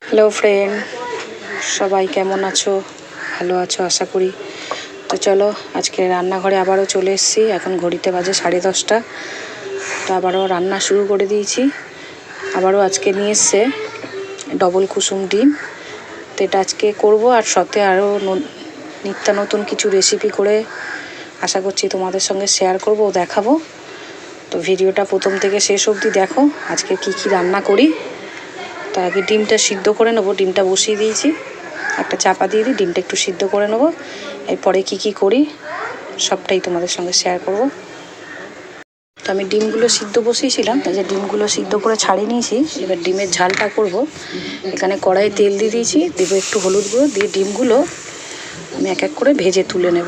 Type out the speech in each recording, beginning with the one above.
Hello friend, সবাই কেমন আছো? ভালো আছো আশা করি। তো চলো আজকে রান্নাঘরে আবারও চলে এসেছি। এখন ঘড়িতে বাজে 10:30। তো আবারও রান্না শুরু করে দিয়েছি। আবারও আজকে নিয়ে এসছে ডবল কুসুম ডিম। তো এটা আজকে করবো, আর সাথে আরও নিত্য নতুন কিছু রেসিপি করে আশা করছি তোমাদের সঙ্গে শেয়ার করবো ও দেখাবো। তো ভিডিওটা প্রথম থেকে শেষ অবধি দেখো আজকে কি কি রান্না করি। তার আগে ডিমটা সিদ্ধ করে নেবো। ডিমটা বসিয়ে দিয়েছি, একটা চাপা দিয়ে দিই, ডিমটা একটু সিদ্ধ করে নেবো। এরপরে কি করি সবটাই তোমাদের সঙ্গে শেয়ার করব। তো আমি ডিমগুলো সিদ্ধ বসিয়েছিলাম, এই যে ডিমগুলো সিদ্ধ করে ছাড়িয়ে নিয়েছি। এবার ডিমের ঝালটা করব। এখানে কড়াইয়ে তেল দিয়ে দিয়েছি, দেবো একটু হলুদ গুঁড়ো দিয়ে ডিমগুলো আমি এক এক করে ভেজে তুলে নেব।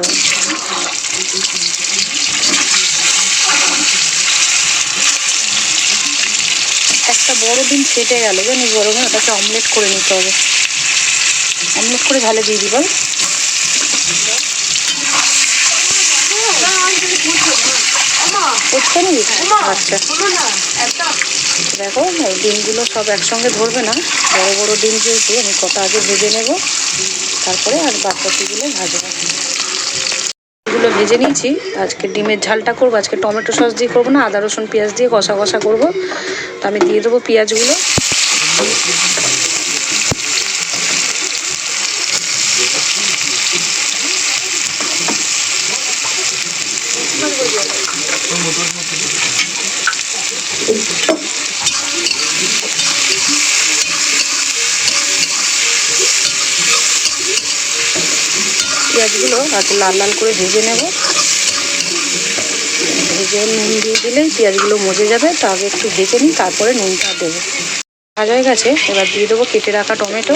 একটা বড় ডিম ফেটে গেল, জানি গরমে ওটাকে অমলেট করে নিতে হবে। অমলেট করে ঝালে দিয়ে দিই বল। ফুটছে নাকি? আচ্ছা দেখো, ডিমগুলো সব একসঙ্গে ধরবে না, বড় বড় ডিম যেহেতু আমি কটা আগে ভেজে নেব, তারপরে আর বাদবাকিগুলো ভাজবো। এগুলো ভেজে নিয়েছি। আজকে ডিমের ঝালটা করবো, আজকে টমেটো সস দিয়ে করবো না, আদা রসুন পেঁয়াজ দিয়ে কষা কষা করবো। তো আমি দিয়ে দেবো পেঁয়াজগুলো। পেঁয়াজগুলো আগে লাল লাল করে ভেজে নেব। ভেজে নুন দিয়ে দিলেই পেঁয়াজগুলো মজে যাবে। তো আগে একটু ভেজে নিই, তারপরে নুনটা দেবো। ভাজা হয়ে গেছে, এবার দিয়ে দেবো কেটে রাখা টমেটো।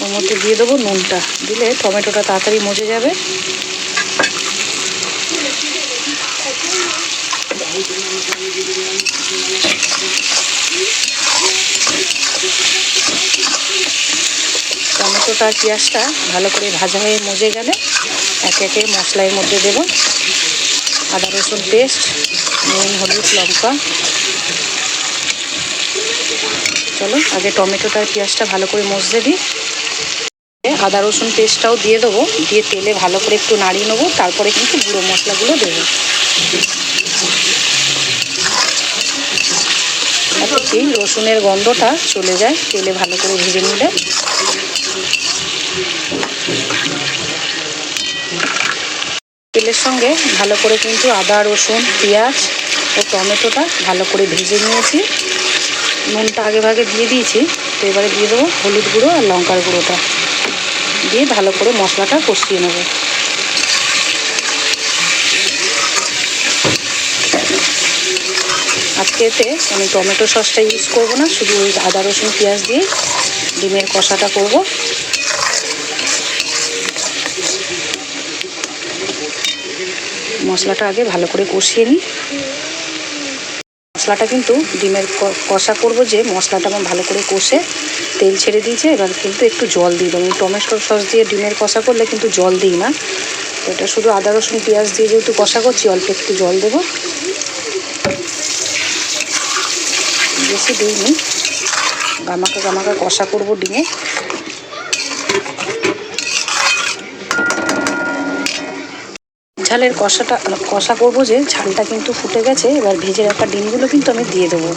ওর মধ্যে দিয়ে দেবো নুনটা, দিলে টমেটোটা তাড়াতাড়ি মজে যাবে। টমেটোটা আর পেঁয়াজটা ভালো করে ভাজা হয়ে মজে গেলে একে একে মশলার মধ্যে দেবো। আদা রসুন পেস্ট, নুন, হলুদ, লঙ্কা। চলো আগে টমেটোটা আর পেঁয়াজটা ভালো করে মজতে দিই। আদা রসুন পেস্টটাও দিয়ে দেবো, দিয়ে তেলে ভালো করে একটু নাড়িয়ে নেবো। তারপরে কিন্তু গুঁড়ো মশলাগুলো দেবো। এই রসুনের গন্ধটা চলে যায় তেলে ভালো করে ভেজে নিলে। তেলের সঙ্গে ভালো করে কিন্তু আদা রসুন পেঁয়াজ ও টমেটোটা ভালো করে ভেজে নিয়েছি। নুনটা আগে ভাগে দিয়ে দিয়েছি। তো এবারে দিয়ে দেবো হলুদ গুঁড়ো আর লঙ্কার গুঁড়োটা, দিয়ে ভালো করে মশলাটা কষিয়ে নেব। আজকে এতে আমি টমেটো সসটা ইউজ করব না, শুধু ওই আদা রসুন পেঁয়াজ দিয়ে ডিমের কষাটা করব। মশলাটা আগে ভালো করে কষিয়ে নিই। মশলাটা কিন্তু ডিমের কষা করব, যে মশলাটা আমার ভালো করে কষে তেল ছেড়ে দিয়েছে। এবার কিন্তু একটু জল দিয়ে দেবো। টমেটো সস দিয়ে ডিমের কষা করলে কিন্তু জল দিই না। এটা শুধু আদা রসুন পেঁয়াজ দিয়ে যেহেতু কষা করছি, অল্প একটু জল দেবো, বেশি দিইনি। গামাকা কষা করবো ডিমে। ঝালের কষা করবো, যে ঝালটা কিন্তু ফুটে গেছে। এবার ভেজে রাখা ডিমগুলো কিন্তু আমি দিয়ে দেবো।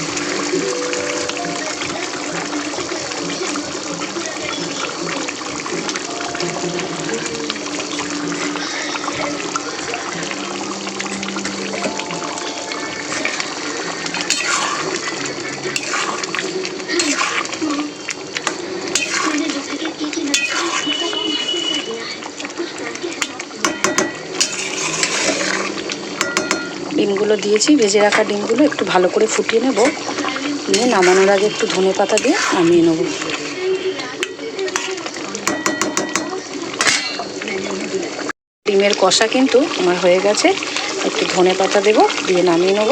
ডিমগুলো দিয়েছি, ভেজে রাখা ডিমগুলো একটু ভালো করে ফুটিয়ে নেব। নিয়ে নামানোর আগে একটু ধনে পাতা দিয়ে নামিয়ে নেব। ডিমের কষা কিন্তু আমার হয়ে গেছে। একটু ধনে পাতা দেবো, দিয়ে নামিয়ে নেব।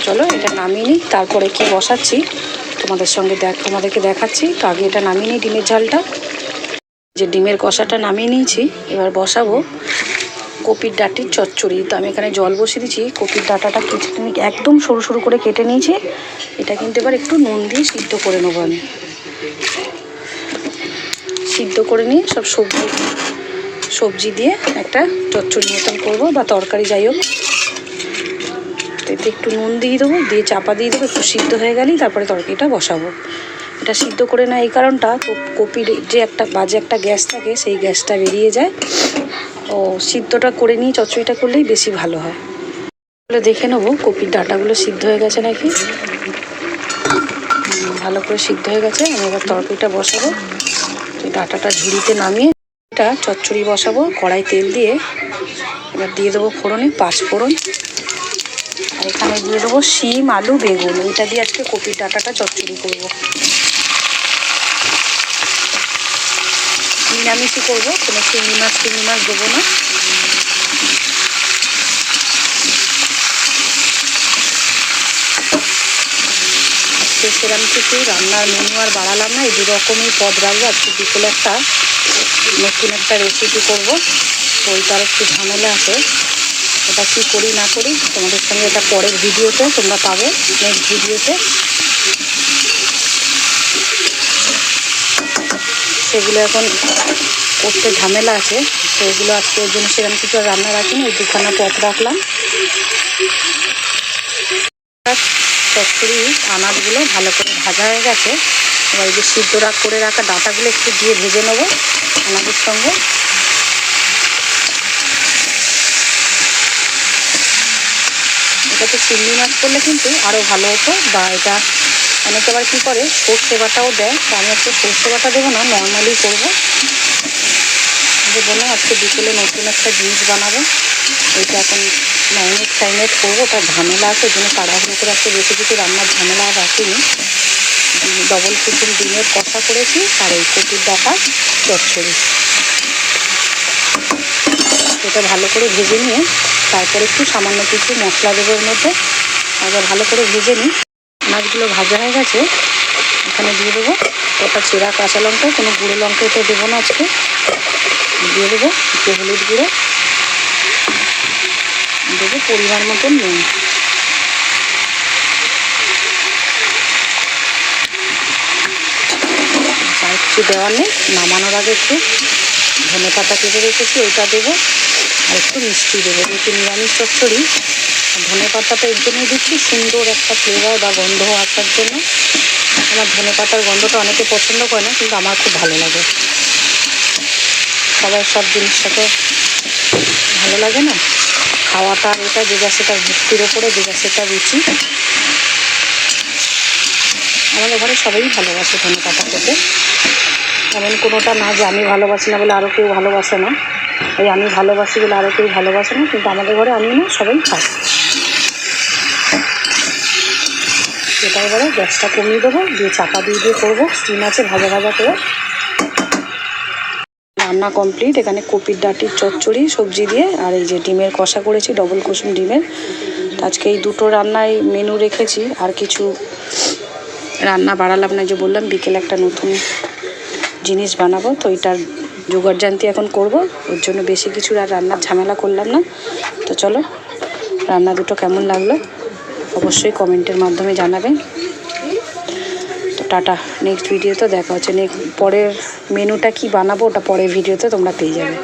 চলো এটা নামিয়ে নিই, তারপরে কি বসাচ্ছি তোমাদেরকে দেখাচ্ছি। তো আগে এটা নামিয়ে নিই ডিমের ঝালটা। যে ডিমের কষাটা নামিয়ে নিয়েছি, এবার বসাবো কপির ডাঁটির চচ্চড়ি। তো আমি এখানে জল বসিয়ে দিচ্ছি। কপির ডাঁটাটা একদম সরু সরু করে কেটে নিয়েছি। এটা কিন্তু এবার একটু নুন দিয়ে সিদ্ধ করে নেবো। আমি সিদ্ধ করে নিয়ে সব সবজি দিয়ে একটা চচ্চড়ি মতন করবো, বা তরকারি যাই হোক। এতে একটু নুন দিয়ে দেবো, দিয়ে চাপা দিয়ে দেবো, একটু সিদ্ধ হয়ে গেলেই তারপরে তরকারিটা বসাবো। এটা সিদ্ধ করে না এই কারণটা, কপির যে একটা বাজে একটা গ্যাস থাকে, সেই গ্যাসটা বেরিয়ে যায়। ও সিদ্ধটা করে নিয়ে চচ্চড়িটা করলেই বেশি ভালো হয়। তাহলে দেখে নেবো কপির ডাঁটাগুলো সিদ্ধ হয়ে গেছে নাকি। ভালো করে সিদ্ধ হয়ে গেছে। আমি এবার তরকারিটা বসাবো। ডাঁটাটা ঝুড়িতে নামিয়ে এটা চচ্চড়ি বসাবো। কড়াই তেল দিয়ে এবার দিয়ে দেবো ফোড়নে 5 ফোড়ন। আর এখানে দিয়ে দেবো শিম, আলু, বেগুন। এটা দিয়ে আজকে কপির ডাঁটাটা চচ্চড়ি করবো। নিরামিষই করবো, কোনো চিংড়ি মাছ দেবো না। আজকে সেরকম কিছু রান্নার মেনু আর বাড়ালাম না, এই 2 রকমই পদ রাখবো। আজকে বিকেলে একটা নতুন একটা রেসিপি করবো, তো ওইটার একটু ঝামেলা আছে। ওটা কী করি না করি তোমাদের সঙ্গে এটা পরের ভিডিওতে তোমরা পাবে, নেক্সট ভিডিওতে। সেগুলো এখন করতে ঝামেলা আছে, তো এগুলো আজকে এর জন্য সেরকম কিছু আর রান্না রাখিনি। ওই 2খানা পদ রাখলাম। চচ্চড়ি আনাজগুলো ভালো করে ভাজা হয়ে গেছে। এবার এই যে সিদ্ধ করে রাখা ডাঁটাগুলো একটু দিয়ে ভেজে নেবো আনাজের সঙ্গে। এটাতে চিংড়ি মাছ করলে কিন্তু আরও ভালো হতো, বা এটা অনেকে আবার কী করে সর্ষে বাটাও দেয়। তো আমি একটু সর্ষে বাটা দেবো না, নর্মালি করবো। যে বললাম আজকে বিকেলে নতুন একটা জিনিস বানাবো। ওইটা এখন ম্যারিনেট করবো, ওটা ঝামেলা আছে। ওই জন্য তাড়াহুড়ো করে একটা বেশি কিছু রান্নার ঝামেলা আর রাখিনি। ডবল কুসুম ডিমের কষা করেছি, আর এই কপির ডাঁটা চচ্চড়ি। এটা ভালো করে ভেজে নিয়ে তারপর একটু সামান্য কিছু মশলা দেবো এর মধ্যে। আবার ভালো করে ভেজে নিই। মাছগুলো ভাজা হয়ে গেছে। এখানে দিয়ে দেবো ওটা চেরা কাঁচা লঙ্কা, কোনো গুঁড়ো লঙ্কা এটা দেবো না আজকে। দিয়ে দেবো একটু হলুদ গুঁড়ো, দেবো পরিমাণ মতন নুন। আর কিছু দেওয়ার নেই। নামানোর আগে একটু ধনে পাতা কেটে রেখেছি, ওইটা দেবো। আর একটু মিষ্টি দেবো, যেহেতু নিরামিষ চচ্চড়ি। ধনে পাতাটা এর জন্যই দিচ্ছি, সুন্দর একটা ফ্লেভার বা গন্ধ আসার জন্য। আমার ধনে পাতার গন্ধটা অনেকে পছন্দ করে না, কিন্তু আমার খুব ভালো লাগে। সবার সব জিনিসটাকে ভালো লাগে না, খাওয়াটা। এটা যে যা সেটা ভক্তির ওপরে, যে যা সেটা রুচি। আমাদের ঘরে সবাই ভালোবাসে ধনে পাতা খেতে। এমন কোনোটা না যে আমি ভালোবাসি না বলে আরও কেউ ভালোবাসে না, এই আমি ভালোবাসি বলে আরও কেউ ভালোবাসে না। কিন্তু আমাদের ঘরে আমি না, সবাই খায়। এটা এবারে গ্যাসটা কমিয়ে দেবো, দিয়ে চাপা দিয়ে করবো। স্টিম আছে ভাজা ভাজা করে। রান্না কমপ্লিট। এখানে কপির ডাঁটির চচ্চড়ি সবজি দিয়ে, আর এই যে ডিমের কষা করেছি, ডবল কুসুম ডিমের। আজকে এই 2টো রান্নায় মেনু রেখেছি, আর কিছু রান্না বাড়ালাম না। যে বললাম বিকেলে একটা নতুন জিনিস বানাবো, তো এটার জোগাড়জান্তি এখন করব। ওর জন্য বেশি কিছু আর রান্নার ঝামেলা করলাম না। তো চলো, রান্না দুটো কেমন লাগলো অবশ্যই কমেন্টের মাধ্যমে জানাবেন। তো টাটা, নেক্সট ভিডিওতে দেখা হচ্ছে। পরের মেনুটা কি বানাবো ওটা পরের ভিডিওতে তোমরা পেয়ে যাবে।